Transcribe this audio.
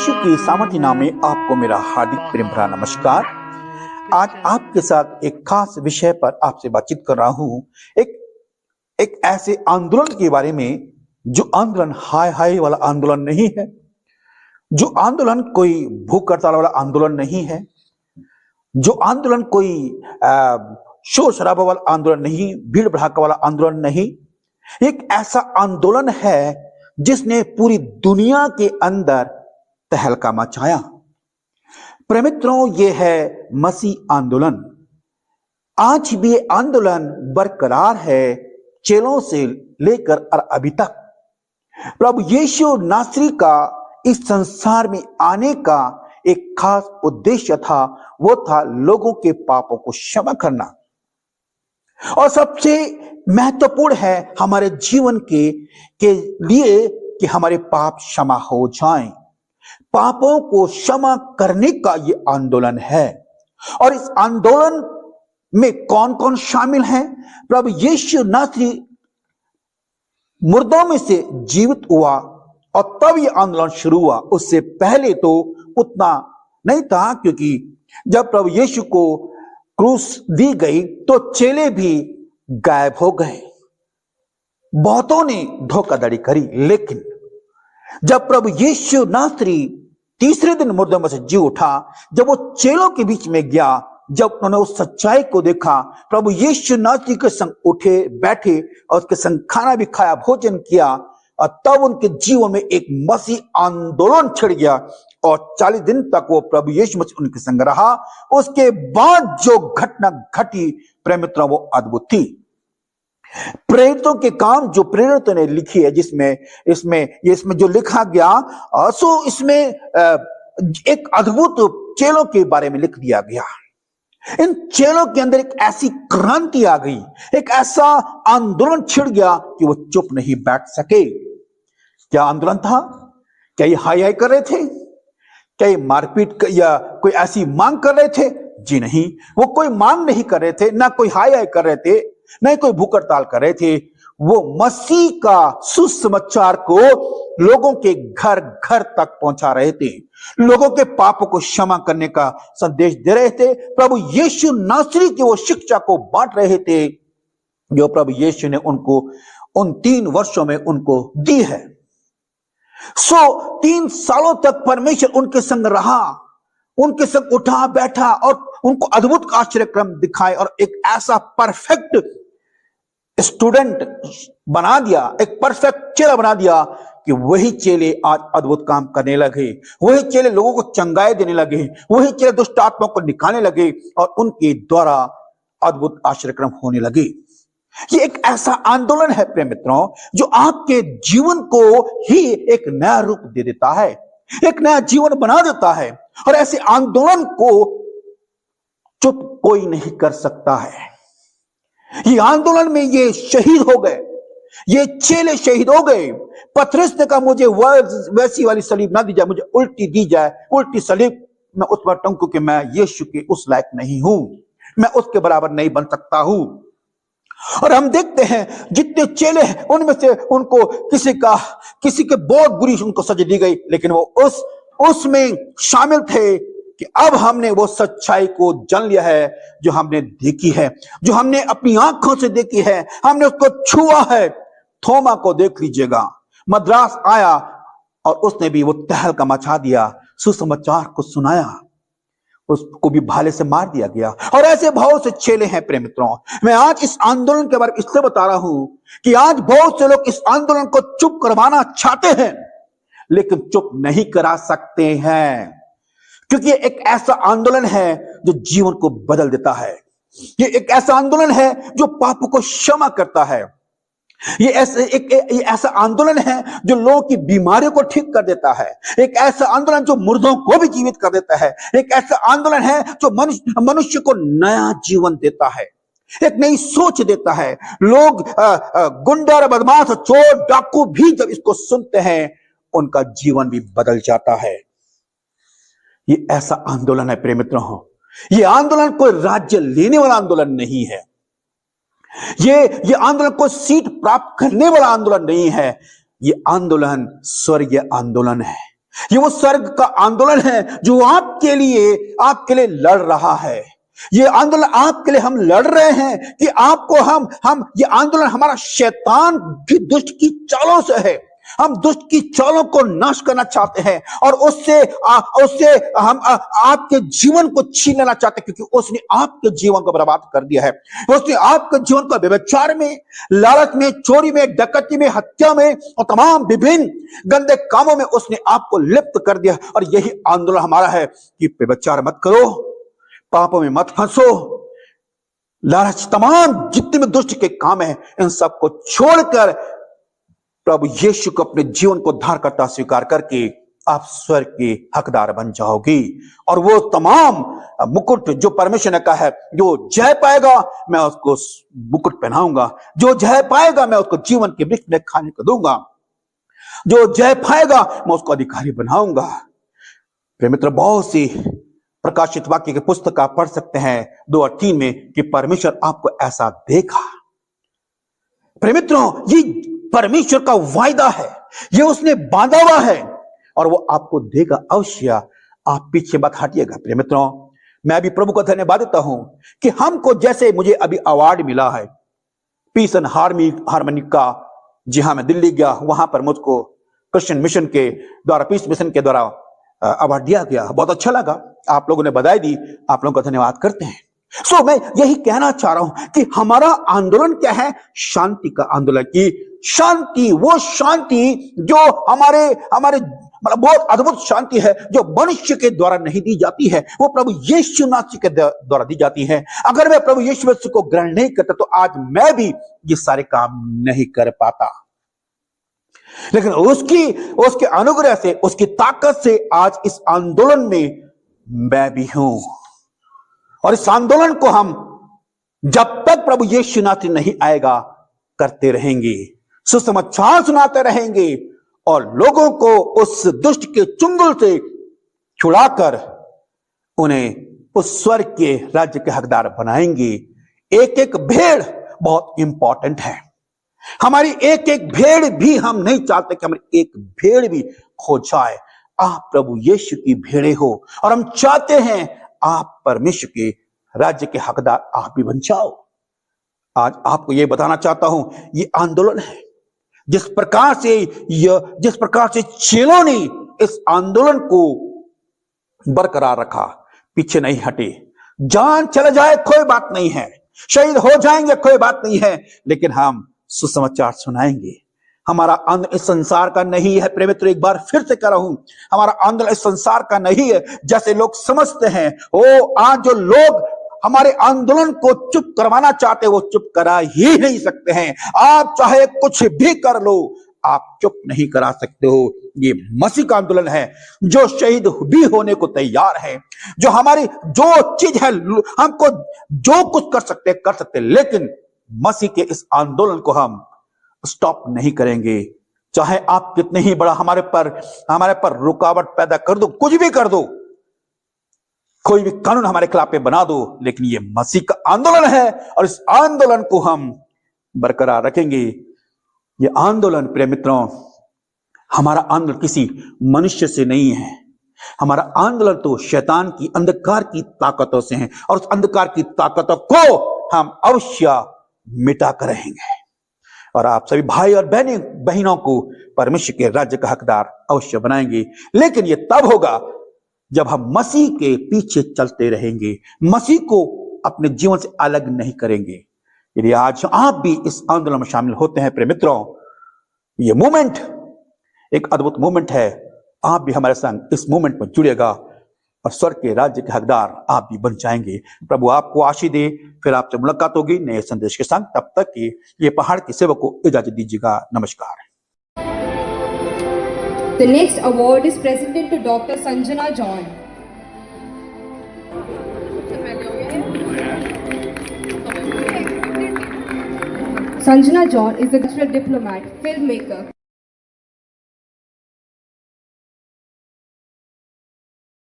यीशु के सामर्थ्य नाम में आपको मेरा हार्दिक प्रेम भरा नमस्कार। आज आपके साथ एक खास विषय पर आपसे बातचीत कर रहा हूं। एक ऐसे आंदोलन के बारे में जो आंदोलन हाय हाय वाला आंदोलन नहीं है, जो आंदोलन कोई भूख हड़ताल वाला आंदोलन नहीं है, जो आंदोलन कोई शोर शराबा वाला आंदोलन नहीं, भीड़ भड़ाका वाला आंदोलन नहीं। एक ऐसा आंदोलन है जिसने पूरी दुनिया के अंदर तहलका मचाया। प्रेमित्रों, ये है मसीह आंदोलन। आज भी ये आंदोलन बरकरार है, चेलों से लेकर और अभी तक। प्रभु यीशु नासरी का इस संसार में आने का एक खास उद्देश्य था, वो था लोगों के पापों को क्षमा करना। और सबसे महत्वपूर्ण है हमारे जीवन के लिए कि हमारे पाप क्षमा हो जाएं। पापों को क्षमा करने का ये आंदोलन है। और इस आंदोलन में कौन कौन शामिल है? प्रभु यीशु नासरी मुर्दों में से जीवित हुआ और तब ये आंदोलन शुरू हुआ। उससे पहले तो उतना नहीं था, क्योंकि जब प्रभु यीशु को क्रूस दी गई तो चेले भी गायब हो गए। बहुतों ने धोखाधड़ी करी, लेकिन जब प्रभु यीशु नासरी तीसरे दिन मुर्दों में से जी उठा, जब वो चेलों के बीच में गया, जब उन्होंने उस सच्चाई को देखा, प्रभु यीशु नासरी के संग उठे बैठे और उसके संग खाना भी खाया, भोजन किया, और तब उनके जीवन में एक मसीह आंदोलन छिड़ गया। और 40 दिन तक वो प्रभु यीशु मसीह उनके संग रहा। उसके बाद जो घटना घटी प्रेमित्रों, वो अद्भुत थी। प्रेरितों के काम जो प्रेरितों ने लिखी है, जिसमें इसमें जो लिखा गया, सो इसमें एक अद्भुत चेलों के बारे में लिख दिया गया। इन चेलों के अंदर एक ऐसी क्रांति आ गई, एक ऐसा आंदोलन छिड़ गया कि वो चुप नहीं बैठ सके। क्या आंदोलन था? क्या ये हाय हाय कर रहे थे? क्या ये मारपीट या कोई ऐसी मांग कर रहे थे? जी नहीं, वो कोई मांग नहीं कर रहे थे, ना कोई हाय हाय कर रहे थे, नहीं कोई भूख हड़ताल कर रहे थे। वो मसीह का सुसमाचार को लोगों के घर घर तक पहुंचा रहे थे, लोगों के पापों को क्षमा करने का संदेश दे रहे थे। प्रभु यीशु नासरी की वो शिक्षा को बांट रहे थे जो प्रभु यीशु ने उनको उन 3 वर्षों में उनको दी है। 3 सालों तक परमेश्वर उनके संग रहा, उनके संग उठा बैठा और उनको अद्भुत आश्चर्यक्रम दिखाए और एक ऐसा परफेक्ट स्टूडेंट बना दिया, एक परफेक्ट चेला बना दिया कि वही चेले आज अद्भुत काम करने लगे, वही चेले लोगों को चंगाई देने लगे, वही चेले दुष्ट आत्माओं को निकालने लगे और उनके द्वारा अद्भुत आश्चर्यक्रम होने लगे। ये एक ऐसा आंदोलन है प्रिय मित्रों, जो आपके जीवन को ही एक नया रूप दे देता है, एक नया जीवन बना देता है। और ऐसे आंदोलन को चुप कोई नहीं कर सकता है। ये आंदोलन में ये शहीद हो गए, ये चेले शहीद हो गए। पतरस ने कहा, मुझे वैसी वाली सलीब ना दी जाए, मुझे उल्टी दी जाए, उल्टी सलीब मैं उस पर टंगू कि मैं यीशु के उस लायक नहीं हूं, मैं उसके बराबर नहीं बन सकता हूं। और हम देखते हैं जितने चेले हैं उनमें से उनको किसी के बहुत बुरी उनको सजा दी गई, लेकिन वो उसमें शामिल थे कि अब हमने वो सच्चाई को जान लिया है जो हमने देखी है, जो हमने अपनी आंखों से देखी है, हमने उसको छुआ है। थोमा को देख लीजिएगा, मद्रास आया और उसने भी वो तहलका मचा दिया, सुसमाचार को सुनाया, उसको भी भाले से मार दिया गया। और ऐसे बहुत से चेले हैं प्रिय मित्रों। मैं आज इस आंदोलन के बारे में इसलिए बता रहा हूं कि आज बहुत से लोग इस आंदोलन को चुप करवाना चाहते हैं, लेकिन चुप नहीं करा सकते हैं, क्योंकि ये एक ऐसा आंदोलन है जो जीवन को बदल देता है। ये एक ऐसा आंदोलन है जो पापों को क्षमा करता है। ये ऐसा आंदोलन है जो लोगों की बीमारियों को ठीक कर देता है। एक ऐसा आंदोलन जो मुर्दों को भी जीवित कर देता है। एक ऐसा आंदोलन है जो मनुष्य को नया जीवन देता है, एक नई सोच देता है। लोग गुंडा और बदमाश, चोर, डाकू भी जब इसको सुनते हैं, उनका जीवन भी बदल जाता है। ये ऐसा आंदोलन है प्रिय मित्रों। ये आंदोलन कोई राज्य लेने वाला आंदोलन नहीं है। ये आंदोलन कोई सीट प्राप्त करने वाला आंदोलन नहीं है। ये आंदोलन स्वर्गीय आंदोलन है। ये वो स्वर्ग का आंदोलन है जो आपके लिए लड़ रहा है। ये आंदोलन आपके लिए हम लड़ रहे हैं कि आपको हम ये आंदोलन हमारा शैतान की दुष्ट की चालों से है। हम दुष्ट की चालों को नाश करना चाहते हैं और उससे हम आपके जीवन को छीन लेना चाहते हैं, क्योंकि उसने आपके जीवन को बर्बाद कर दिया है। उसने आपके जीवन को व्यभिचार में, लालच में, चोरी में, डकैती में, हत्या में और तमाम विभिन्न गंदे कामों में उसने आपको लिप्त कर दिया। और यही आंदोलन हमारा है कि व्यभिचार मत करो, पापों में मत फंसो, लालच, तमाम जितने भी दुष्ट के काम है इन सबको छोड़कर प्रभु यीशु को अपने जीवन को धार करता स्वीकार करके आप स्वर्ग के हकदार बन जाओगी। और वो तमाम मुकुट जो परमेश्वर ने कहा है, जो जय पाएगा मैं उसको मुकुट पहनाऊंगा, जो जय पाएगा मैं उसको जीवन के वृक्ष में खाने को दूंगा, जो जय पाएगा मैं उसको अधिकारी बनाऊंगा। प्रिय मित्र, बहुत सी प्रकाशित वाक्य की पुस्तक आप पढ़ सकते हैं 2 और 3 में कि परमेश्वर आपको ऐसा देगा। प्रिय मित्रों, ये परमेश्वर का वायदा है, ये उसने बांधा हुआ है और वो आपको देगा अवश्य। आप पीछे मत हटिएगा। प्रिय मित्रों, मैं भी प्रभु को धन्यवाद देता हूं कि हमको, जैसे मुझे अभी अवार्ड मिला है पीस एंड हार्मनी का, जी हां, मैं दिल्ली गया, वहां पर मुझको क्रिश्चियन मिशन के द्वारा, पीस मिशन के द्वारा अवार्ड दिया गया। बहुत अच्छा लगा, आप लोगों ने बधाई दी, आप लोगों का धन्यवाद करते हैं। मैं यही कहना चाह रहा हूं कि हमारा आंदोलन क्या है? शांति का आंदोलन। की शांति, वो शांति जो हमारे मतलब बहुत अद्भुत शांति है, जो मनुष्य के द्वारा नहीं दी जाती है, वो प्रभु यीशु मसीह के द्वारा दी जाती है। अगर मैं प्रभु यीशु मसीह को ग्रहण नहीं करता तो आज मैं भी ये सारे काम नहीं कर पाता, लेकिन उसके अनुग्रह से, उसकी ताकत से आज इस आंदोलन में मैं भी हूं। और इस आंदोलन को हम जब तक प्रभु यीशु मसीह नहीं आएगा करते रहेंगे, सुसमाचार सुनाते रहेंगे और लोगों को उस दुष्ट के चुंगल से छुड़ाकर उन्हें उस स्वर्ग के राज्य के हकदार बनाएंगे। एक एक भेड़ बहुत इंपॉर्टेंट है। हमारी एक एक भेड़ भी, हम नहीं चाहते कि हमारी एक भेड़ भी खो जाए। आप प्रभु यीशु की भेड़े हो और हम चाहते हैं आप परमेश्वर के राज्य के हकदार आप भी बन जाओ। आज आपको यह बताना चाहता हूं, ये आंदोलन है। जिस प्रकार से चेलों ने इस आंदोलन को बरकरार रखा, पीछे नहीं हटे। जान चले जाए कोई बात नहीं है, शहीद हो जाएंगे कोई बात नहीं है, लेकिन हम सुसमाचार सुनाएंगे। हमारा आंदोलन इस संसार का नहीं है। प्रिय मित्र, एक बार फिर से कह रहा हूं, हमारा आंदोलन इस संसार का नहीं है जैसे लोग समझते हैं। आज जो लोग हमारे आंदोलन को चुप करवाना चाहते हैं, वो चुप करा ही नहीं सकते हैं। आप चाहे कुछ भी कर लो, आप चुप नहीं करा सकते हो। ये मसीह का आंदोलन है जो शहीद भी होने को तैयार है, जो हमारी जो चीज है, हमको जो कुछ कर सकते, लेकिन मसीह के इस आंदोलन को हम स्टॉप नहीं करेंगे। चाहे आप कितने ही बड़ा हमारे पर रुकावट पैदा कर दो, कुछ भी कर दो, कोई भी कानून हमारे खिलाफ बना दो, लेकिन ये मसीह का आंदोलन है और इस आंदोलन को हम बरकरार रखेंगे। ये आंदोलन, प्रिय मित्रों, हमारा आंदोलन किसी मनुष्य से नहीं है। हमारा आंदोलन तो शैतान की, अंधकार की ताकतों से है और उस अंधकार की ताकतों को हम अवश्य मिटा कर रहेंगे और आप सभी भाई और बहनों को परमेश्वर के राज्य का हकदार अवश्य बनाएंगे। लेकिन यह तब होगा जब हम मसीह के पीछे चलते रहेंगे, मसीह को अपने जीवन से अलग नहीं करेंगे। यदि आज आप भी इस आंदोलन में शामिल होते हैं, प्रिय मित्रों, ये मूवमेंट एक अद्भुत मूवमेंट है। आप भी हमारे संग इस मूवमेंट में जुड़ेगा और स्वर्ग के राज्य के हकदार आप भी बन जाएंगे। प्रभु आपको आशीष दे। फिर आपसे मुलाकात होगी नए संदेश के संग। तब तक की ये पहाड़ की सेवा को इजाजत दीजिएगा। नमस्कार। The next award is presented to Dr. Sanjana John. Sanjana John is a cultural diplomat, filmmaker.